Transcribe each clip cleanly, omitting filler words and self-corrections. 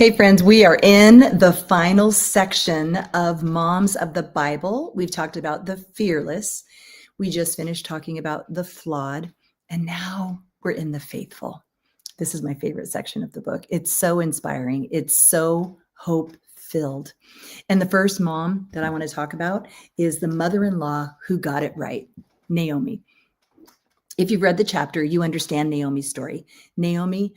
Hey friends, we are in the final section of Moms of the Bible. We've talked about the fearless. We just finished talking about the flawed, and now we're in the faithful. This is my favorite section of the book. It's so inspiring. It's so hope-filled. And the first mom that I want to talk about is the mother-in-law who got it right, Naomi. If you've read the chapter, you understand Naomi's story. Naomi,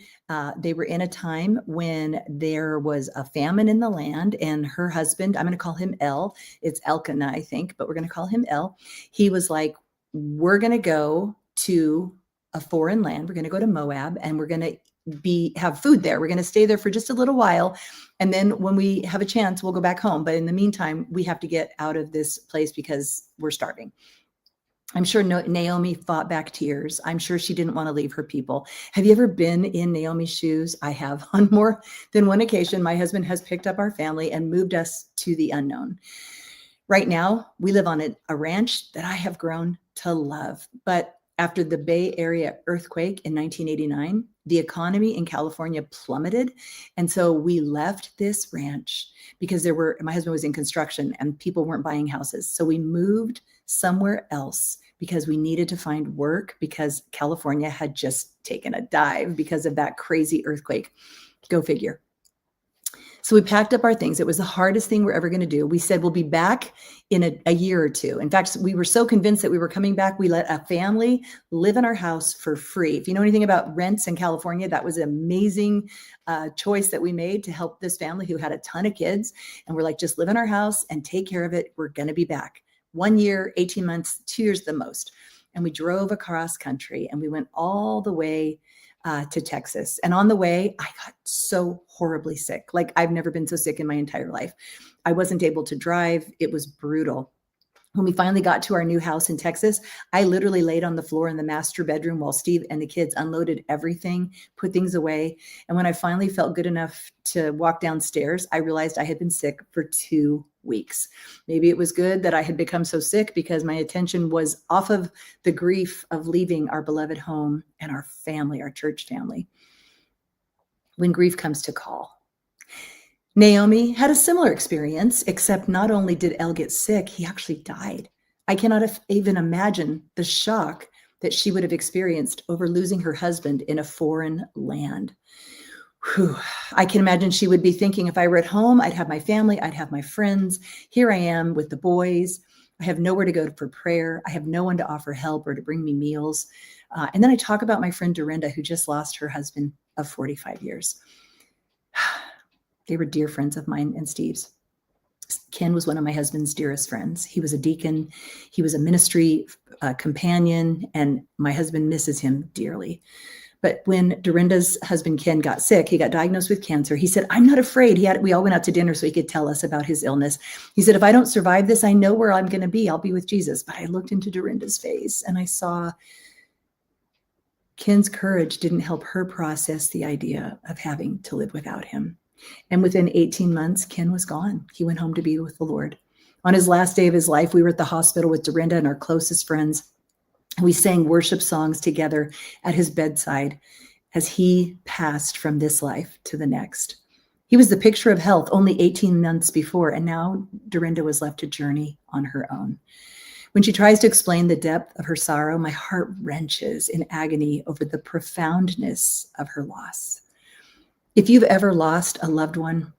they were in a time when there was a famine in the land, and her husband, I'm going to call him El. It's Elkanah, I think, but we're going to call him El. He was like, we're going to go to a foreign land. We're going to go to Moab, and we're going to have food there. We're going to stay there for just a little while. And then when we have a chance, we'll go back home. But in the meantime, we have to get out of this place because we're starving. I'm sure Naomi fought back tears. I'm sure she didn't want to leave her people. Have you ever been in Naomi's shoes? I have. On more than one occasion, my husband has picked up our family and moved us to the unknown. Right now, we live on a ranch that I have grown to love. But after the Bay Area earthquake in 1989, the economy in California plummeted. And so we left this ranch because my husband was in construction and people weren't buying houses. So we moved somewhere else because we needed to find work because California had just taken a dive because of that crazy earthquake. Go figure. So we packed up our things. It was the hardest thing we're ever going to do. We said, we'll be back in a year or two. In fact, we were so convinced that we were coming back. We let a family live in our house for free. If you know anything about rents in California, that was an amazing choice that we made to help this family who had a ton of kids. And we're like, just live in our house and take care of it. We're going to be back. 1 year, 18 months, 2 years the most. And we drove across country and we went all the way to Texas. And on the way, I got so horribly sick. Like I've never been so sick in my entire life. I wasn't able to drive. It was brutal. When we finally got to our new house in Texas, I literally laid on the floor in the master bedroom while Steve and the kids unloaded everything, put things away. And when I finally felt good enough to walk downstairs, I realized I had been sick for 2 weeks. Maybe it was good that I had become so sick because my attention was off of the grief of leaving our beloved home and our family, our church family. When grief comes to call. Naomi had a similar experience, except not only did El get sick, he actually died. I cannot even imagine the shock that she would have experienced over losing her husband in a foreign land. Whew. I can imagine she would be thinking, if I were at home, I'd have my family, I'd have my friends. Here I am with the boys. I have nowhere to go for prayer. I have no one to offer help or to bring me meals. And then I talk about my friend Dorinda, who just lost her husband of 45 years. They were dear friends of mine and Steve's. Ken was one of my husband's dearest friends. He was a deacon. He was a ministry companion, and my husband misses him dearly. But when Dorinda's husband, Ken, got sick, he got diagnosed with cancer. He said, I'm not afraid. We all went out to dinner so he could tell us about his illness. He said, if I don't survive this, I know where I'm going to be. I'll be with Jesus. But I looked into Dorinda's face and I saw Ken's courage didn't help her process the idea of having to live without him. And within 18 months, Ken was gone. He went home to be with the Lord. On his last day of his life, we were at the hospital with Dorinda and our closest friends. We sang worship songs together at his bedside as he passed from this life to the next. He was the picture of health only 18 months before, and now Dorinda was left to journey on her own. When she tries to explain the depth of her sorrow, my heart wrenches in agony over the profoundness of her loss. If you've ever lost a loved one,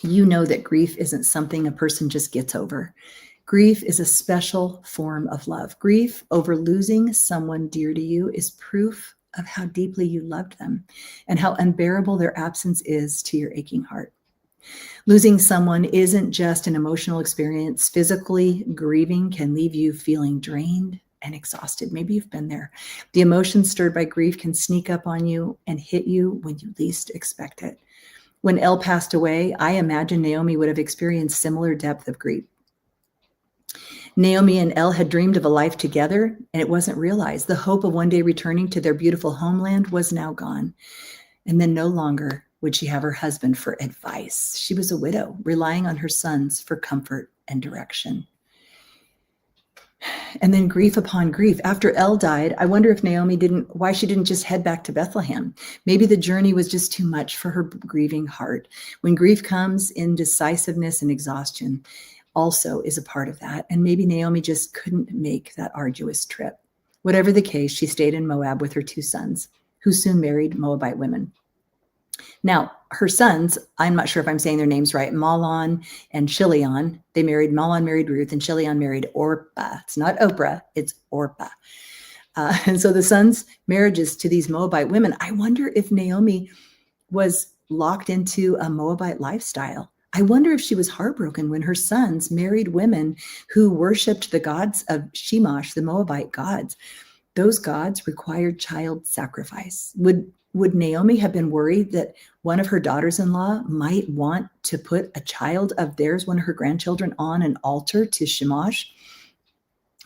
you know that grief isn't something a person just gets over. Grief is a special form of love. Grief over losing someone dear to you is proof of how deeply you loved them and how unbearable their absence is to your aching heart. Losing someone isn't just an emotional experience. Physically, grieving can leave you feeling drained and exhausted. Maybe you've been there. The emotions stirred by grief can sneak up on you and hit you when you least expect it. When El passed away, I imagine Naomi would have experienced similar depth of grief. Naomi and El had dreamed of a life together, and it wasn't realized. The hope of one day returning to their beautiful homeland was now gone. And then no longer would she have her husband for advice. She was a widow, relying on her sons for comfort and direction. And then grief upon grief. After Elle died, I wonder if why she didn't just head back to Bethlehem. Maybe the journey was just too much for her grieving heart. When grief comes, indecisiveness and exhaustion also is a part of that. And maybe Naomi just couldn't make that arduous trip. Whatever the case, she stayed in Moab with her 2 sons, who soon married Moabite women. Now, her sons, I'm not sure if I'm saying their names right, Mahlon and Chilion, Mahlon married Ruth and Chilion married Orpah. It's not Oprah, it's Orpah. And so the sons' marriages to these Moabite women, I wonder if Naomi was locked into a Moabite lifestyle. I wonder if she was heartbroken when her sons married women who worshiped the gods of Shemash, the Moabite gods. Those gods required child sacrifice. Would Naomi have been worried that one of her daughters-in-law might want to put a child of theirs, one of her grandchildren, on an altar to Shemash?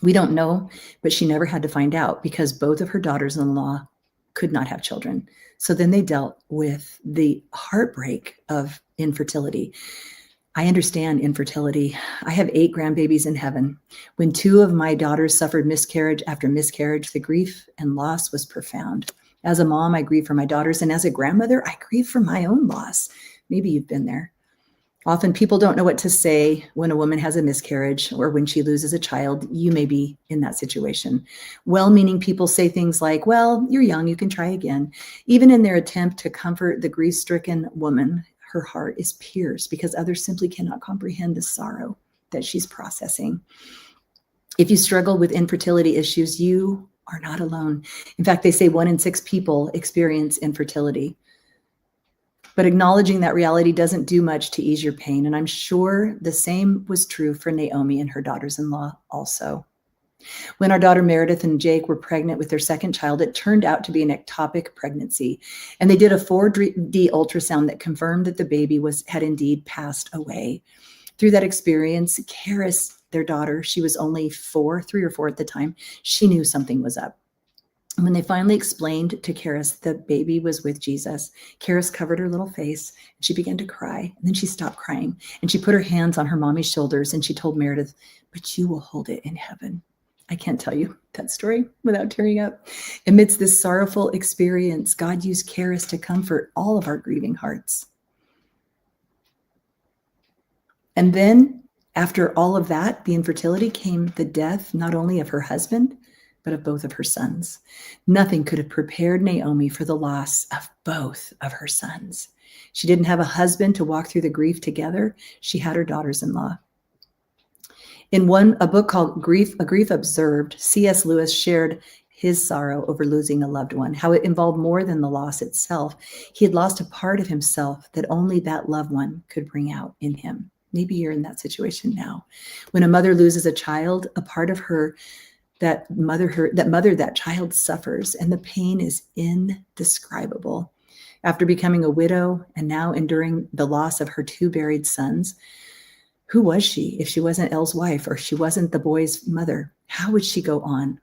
We don't know, but she never had to find out because both of her daughters-in-law could not have children. So then they dealt with the heartbreak of infertility. I understand infertility. I have 8 grandbabies in heaven. When 2 of my daughters suffered miscarriage after miscarriage, the grief and loss was profound. As a mom, I grieve for my daughters, and as a grandmother, I grieve for my own loss. Maybe you've been there. Often people don't know what to say when a woman has a miscarriage or when she loses a child. You may be in that situation. Well-meaning people say things like, well, you're young, you can try again. Even in their attempt to comfort the grief-stricken woman, her heart is pierced because others simply cannot comprehend the sorrow that she's processing. If you struggle with infertility issues, you are not alone. In fact, they say 1 in 6 people experience infertility. But acknowledging that reality doesn't do much to ease your pain. And I'm sure the same was true for Naomi and her daughters-in-law also. When our daughter Meredith and Jake were pregnant with their second child, it turned out to be an ectopic pregnancy. And they did a 4D ultrasound that confirmed that the baby had indeed passed away. Through that experience, Karis, their daughter, she was only 3 or 4 at the time, she knew something was up. And when they finally explained to Karis the baby was with Jesus, Karis covered her little face and she began to cry. And then she stopped crying and she put her hands on her mommy's shoulders and she told Meredith, but you will hold it in heaven. I can't tell you that story without tearing up. Amidst this sorrowful experience, God used Karis to comfort all of our grieving hearts. And then after all of that, the infertility, came the death not only of her husband, but of both of her sons. Nothing could have prepared Naomi for the loss of both of her sons. She didn't have a husband to walk through the grief together. She had her daughters-in-law. In a book called A Grief Observed, C.S. Lewis shared his sorrow over losing a loved one, how it involved more than the loss itself. He had lost a part of himself that only that loved one could bring out in him. Maybe you're in that situation now. When a mother loses a child, a part of her that child suffers, and the pain is indescribable. After becoming a widow and now enduring the loss of her 2 buried sons, who was she if she wasn't Elle's wife or she wasn't the boy's mother? How would she go on?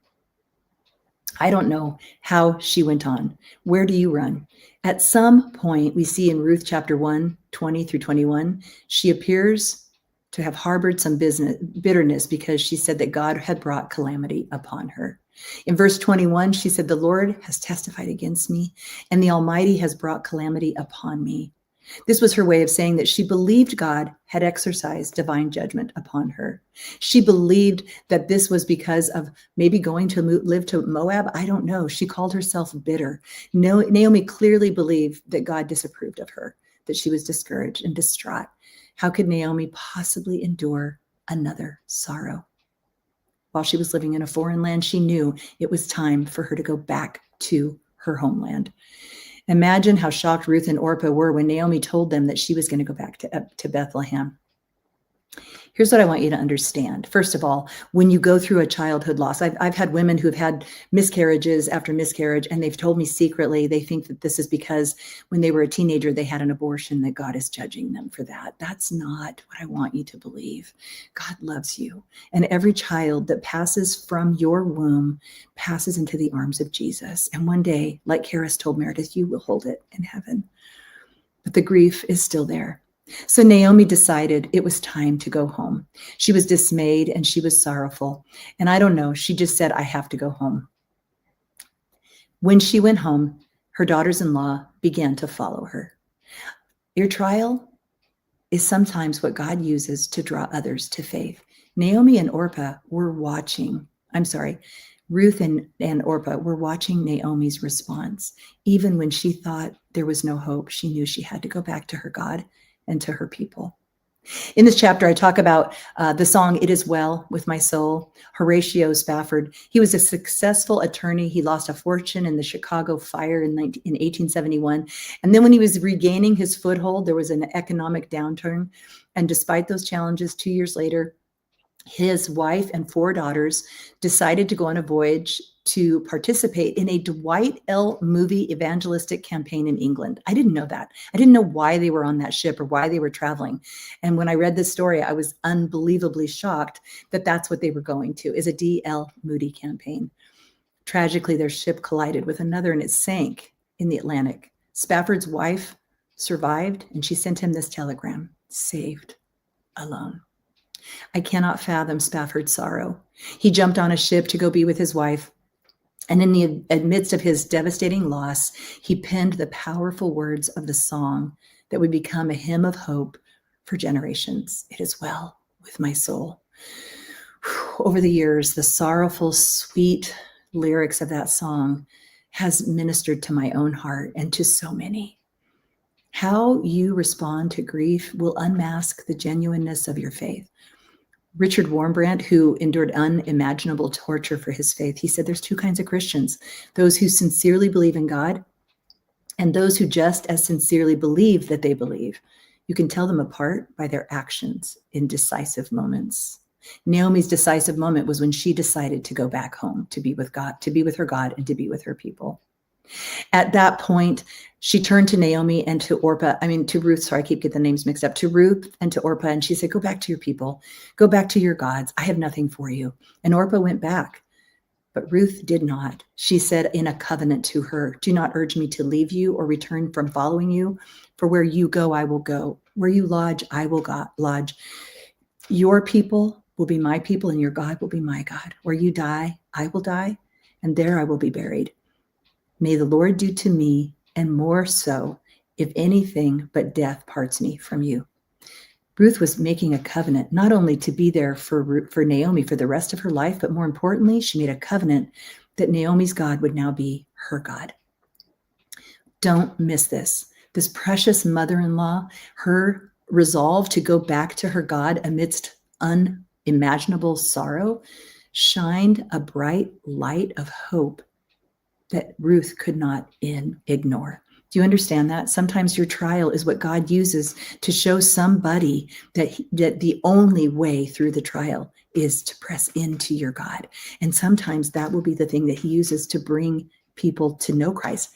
I don't know how she went on. Where do you run? At some point, we see in Ruth chapter 1, 20 through 21, she appears to have harbored some bitterness because she said that God had brought calamity upon her. In verse 21, she said, the Lord has testified against me, and the Almighty has brought calamity upon me. This was her way of saying that she believed God had exercised divine judgment upon her. She believed that this was because of maybe going to live to Moab. I don't know. She called herself bitter. Naomi clearly believed that God disapproved of her, that she was discouraged and distraught. How could Naomi possibly endure another sorrow? While she was living in a foreign land, she knew it was time for her to go back to her homeland. Imagine how shocked Ruth and Orpah were when Naomi told them that she was going to go back to Bethlehem. Here's what I want you to understand. First of all, when you go through a childhood loss, I've had women who've had miscarriages after miscarriage, and they've told me secretly they think that this is because when they were a teenager, they had an abortion, that God is judging them for that. That's not what I want you to believe. God loves you. And every child that passes from your womb passes into the arms of Jesus. And one day, like Karis told Meredith, you will hold it in heaven. But the grief is still there. So Naomi decided it was time to go home. She was dismayed and she was sorrowful. And I don't know, she just said, I have to go home. When she went home, her daughters-in-law began to follow her. Your trial is sometimes what God uses to draw others to faith. Naomi and Orpah were watching, Ruth and Orpah were watching Naomi's response. Even when she thought there was no hope, she knew she had to go back to her God and to her people. In this chapter, I talk about the song, It Is Well With My Soul. Horatio Spafford, he was a successful attorney. He lost a fortune in the Chicago fire in 1871. And then when he was regaining his foothold, there was an economic downturn. And despite those challenges, 2 years later, his wife and 4 daughters decided to go on a voyage to participate in a Dwight L. Moody evangelistic campaign in England. I didn't know that. I didn't know why they were on that ship or why they were traveling. And when I read this story, I was unbelievably shocked that that's what they were going to, is a D.L. Moody campaign. Tragically, their ship collided with another and it sank in the Atlantic. Spafford's wife survived and she sent him this telegram, saved, alone. I cannot fathom Spafford's sorrow. He jumped on a ship to go be with his wife. And in the midst of his devastating loss, he penned the powerful words of the song that would become a hymn of hope for generations. It is well with my soul. Over the years, the sorrowful, sweet lyrics of that song has ministered to my own heart and to so many. How you respond to grief will unmask the genuineness of your faith. Richard Wurmbrand, who endured unimaginable torture for his faith, he said there's 2 kinds of Christians, those who sincerely believe in God and those who just as sincerely believe that they believe. You can tell them apart by their actions in decisive moments. Naomi's decisive moment was when she decided to go back home to be with God, to be with her God and to be with her people. At that point, she turned to Naomi and to Ruth. Sorry, I keep getting the names mixed up. To Ruth and to Orpah. And she said, go back to your people. Go back to your gods. I have nothing for you. And Orpah went back. But Ruth did not. She said in a covenant to her, do not urge me to leave you or return from following you. For where you go, I will go. Where you lodge, I will lodge. Your people will be my people and your God will be my God. Where you die, I will die. And there I will be buried. May the Lord do to me, and more so, if anything but death parts me from you. Ruth was making a covenant, not only to be there for Naomi for the rest of her life, but more importantly, she made a covenant that Naomi's God would now be her God. Don't miss this. This precious mother-in-law, her resolve to go back to her God amidst unimaginable sorrow, shined a bright light of hope that Ruth could not ignore. Do you understand that? Sometimes your trial is what God uses to show somebody that the only way through the trial is to press into your God. And sometimes that will be the thing that he uses to bring people to know Christ,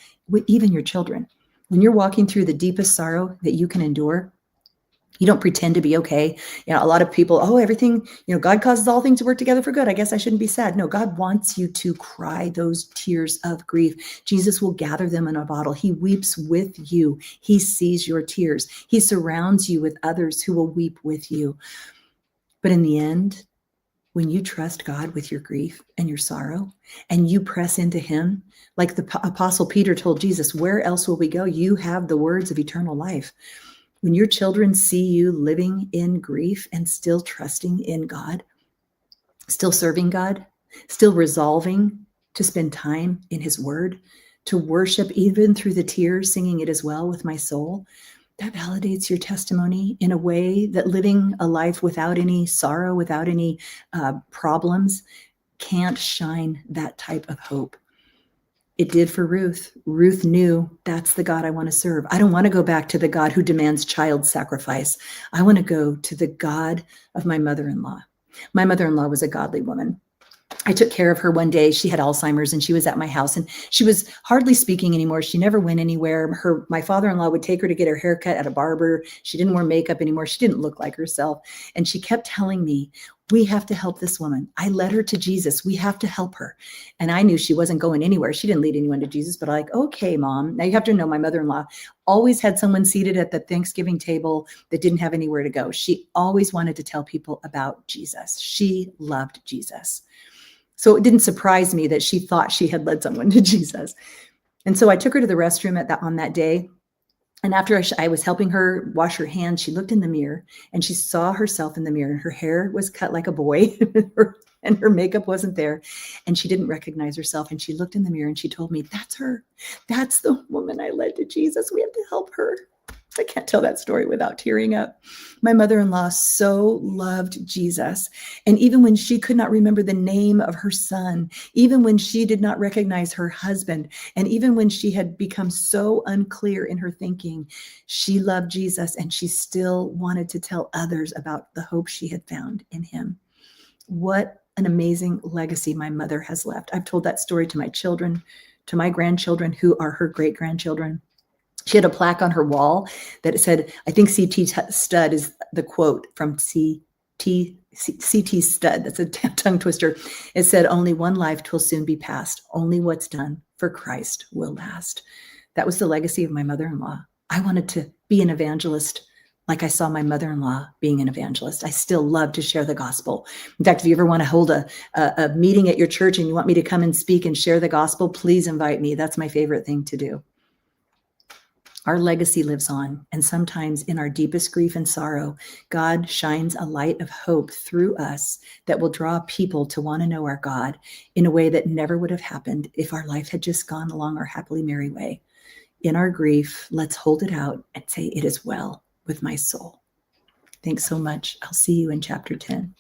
even your children. When you're walking through the deepest sorrow that you can endure, you don't pretend to be okay. You know, a lot of people, everything, God causes all things to work together for good. I guess I shouldn't be sad. No, God wants you to cry those tears of grief. Jesus will gather them in a bottle. He weeps with you. He sees your tears. He surrounds you with others who will weep with you. But in the end, when you trust God with your grief and your sorrow and you press into him, like the Apostle Peter told Jesus, where else will we go? You have the words of eternal life. When your children see you living in grief and still trusting in God, still serving God, still resolving to spend time in his word, to worship even through the tears, singing It Is Well With My Soul, that validates your testimony in a way that living a life without any sorrow, without any problems, can't shine that type of hope. It did for Ruth. Ruth knew that's the God I want to serve. I don't want to go back to the God who demands child sacrifice. I want to go to the God of my mother-in-law. My mother-in-law was a godly woman. I took care of her one day. She had Alzheimer's and she was at my house and she was hardly speaking anymore. She never went anywhere. My father-in-law would take her to get her hair cut at a barber. She didn't wear makeup anymore. She didn't look like herself. And she kept telling me, we have to help this woman. I led her to Jesus. We have to help her. And I knew she wasn't going anywhere. She didn't lead anyone to Jesus, but like, okay, Mom. Now you have to know my mother-in-law always had someone seated at the Thanksgiving table that didn't have anywhere to go. She always wanted to tell people about Jesus. She loved Jesus. So it didn't surprise me that she thought she had led someone to Jesus. And so I took her to the restroom on that day. And after I was helping her wash her hands, she looked in the mirror and she saw herself in the mirror. And her hair was cut like a boy and her makeup wasn't there. And she didn't recognize herself. And she looked in the mirror and she told me, that's her. That's the woman I led to Jesus. We have to help her. I can't tell that story without tearing up. My mother-in-law so loved Jesus. And even when she could not remember the name of her son, even when she did not recognize her husband, and even when she had become so unclear in her thinking, she loved Jesus and she still wanted to tell others about the hope she had found in him. What an amazing legacy my mother has left. I've told that story to my children, to my grandchildren, who are her great-grandchildren. She had a plaque on her wall that said, I think C.T. Studd is the quote from C.T. Studd. That's a tongue twister. It said, only one life 'twill soon be past. Only what's done for Christ will last. That was the legacy of my mother-in-law. I wanted to be an evangelist like I saw my mother-in-law being an evangelist. I still love to share the gospel. In fact, if you ever want to hold a meeting at your church and you want me to come and speak and share the gospel, please invite me. That's my favorite thing to do. Our legacy lives on, and sometimes in our deepest grief and sorrow, God shines a light of hope through us that will draw people to want to know our God in a way that never would have happened if our life had just gone along our happily merry way. In our grief, let's hold it out and say, it is well with my soul. Thanks so much. I'll see you in chapter 10.